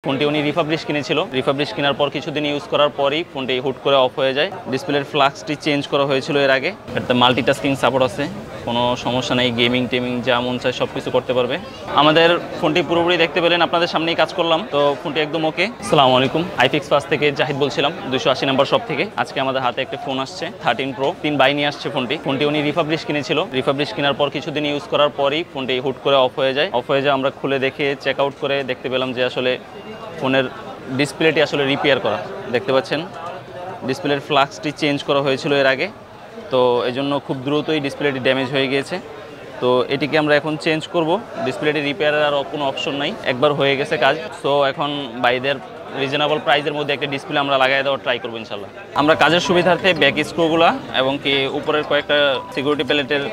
ফোনটি উনি রিফাবলিশ কিনেছিল। রিফাবলিশ কেনার পর কিছুদিন ইউজ করার পরই ফোনটি হুট করে অফ হয়ে যায়। ডিসপ্লের ফ্লাক্সটি চেঞ্জ করা হয়েছিল এর আগে। এটাতে মাল্টিটাস্কিং সাপোর্ট আছে, কোনো সমস্যা নেই। গেমিং টেমিং যা মন চায় সব কিছু করতে পারবে। আমাদের ফোনটি পুরোপুরি দেখতে পেলেন, আপনাদের সামনেই কাজ করলাম, তো ফোনটি একদম ওকে। আসসালামু আলাইকুম, আইফিক্স ফার্স্ট থেকে জাহিদ বলছিলাম, 280 নম্বর শপ থেকে। আজকে আমাদের হাতে একটা ফোন আসছে 13 প্রো, 3 বাই নিয়ে আসছে ফোনটি উনি রিফাবলিশ কিনেছিল। রিফাবলিশ কেনার পর কিছুদিন ইউজ করার পরই ফোনটি হুট করে অফ হয়ে যায়। আমরা খুলে দেখে চেক আউট করে দেখতে পেলাম যে আসলে ফোনের ডিসপ্লেটি আসলে রিপেয়ার করা। দেখতে পাচ্ছেন ডিসপ্লের ফ্লাক্সটি চেঞ্জ করা হয়েছিল এর আগে, তো এই জন্য খুব দ্রুতই ডিসপ্লেটি ড্যামেজ হয়ে গিয়েছে। তো এটিকে আমরা এখন চেঞ্জ করব। ডিসপ্লেটি রিপেয়ারের আর কোনো অপশন নাই, একবার হয়ে গেছে কাজ। সো এখন বাইদের রিজনেবল প্রাইসের মধ্যে একটা ডিসপ্লে আমরা লাগাই দেওয়ার ট্রাই করবো ইনশাল্লাহ। আমরা কাজের সুবিধার্থে ব্যাক স্ক্রুগুলা এবং কি উপরের কয়েকটা সিকিউরিটি প্লেটের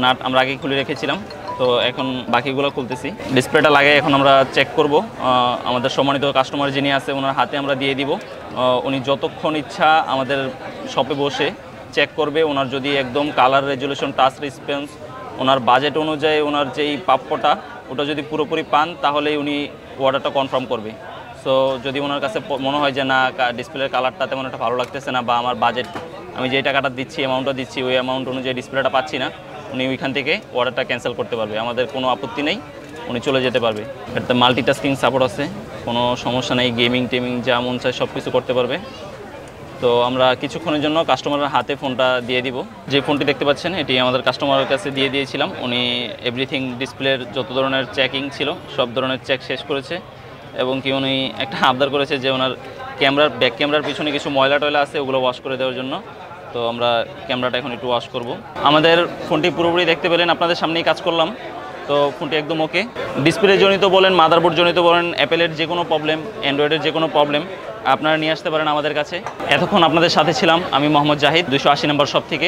নাট আমরা আগে খুলে রেখেছিলাম, তো এখন বাকিগুলো খুলতেছি। ডিসপ্লেটা লাগাই এখন আমরা চেক করব। আমাদের সম্মানিত কাস্টমার যিনি আছে ওনার হাতে আমরা দিয়ে দিব। উনি যতক্ষণ ইচ্ছা আমাদের শপে বসে চেক করবে। ওনার যদি একদম কালার রেজুলেশন, টাচ রেসপন্স, ওনার বাজেট অনুযায়ী ওনার যেই প্রাপ্যটা ওটা যদি পুরোপুরি পান তাহলেই উনি অর্ডারটা কনফার্ম করবে। সো যদি ওনার কাছে মনে হয় যে না, ডিসপ্লের কালারটা তেমন একটা ভালো লাগতেছে না, বা আমার বাজেট, আমি যেই টাকাটা দিচ্ছি, অ্যামাউন্টটা দিচ্ছি, ওই অ্যামাউন্ট অনুযায়ী ডিসপ্লেটা পাচ্ছি না, উনি ওইখান থেকে অর্ডারটা ক্যান্সেল করতে পারবে। আমাদের কোনো আপত্তি নেই, উনি চলে যেতে পারবে। এটাতে মাল্টিটাস্কিং সাপোর্ট আছে, কোনো সমস্যা নেই। গেমিং টেমিং যা মন চায় সব কিছু করতে পারবে। তো আমরা কিছুক্ষণের জন্য কাস্টমারের হাতে ফোনটা দিয়ে দিব। যে ফোনটি দেখতে পাচ্ছেন এটি আমাদের কাস্টমারের কাছে দিয়ে দিয়েছিলাম। উনি এভরিথিং ডিসপ্লের যত ধরনের চেকিং ছিল সব ধরনের চেক শেষ করেছে, এবং কি উনি একটা আবদার করেছে যে ওনার ব্যাক ক্যামেরার পিছনে কিছু ময়লা টয়লা আছে, ওগুলো ওয়াশ করে দেওয়ার জন্য। তো আমরা ক্যামেরাটা এখন একটু ওয়াশ করব। আমাদের ফোনটি পুরোপুরি দেখতে পেলেন, আপনাদের সামনেই কাজ করলাম, তো ফোনটি একদম ওকে। ডিসপ্লে জনিত বলেন, মাদারবোর্ড জনিত বলেন, অ্যাপেলের যে কোনো প্রবলেম, অ্যান্ড্রয়েডের যে কোনো প্রবলেম আপনারা নিয়ে আসতে পারেন আমাদের কাছে। এতক্ষণ আপনাদের সাথে ছিলাম আমি মোহাম্মদ জাহিদ, 280 নম্বর শপ থেকে।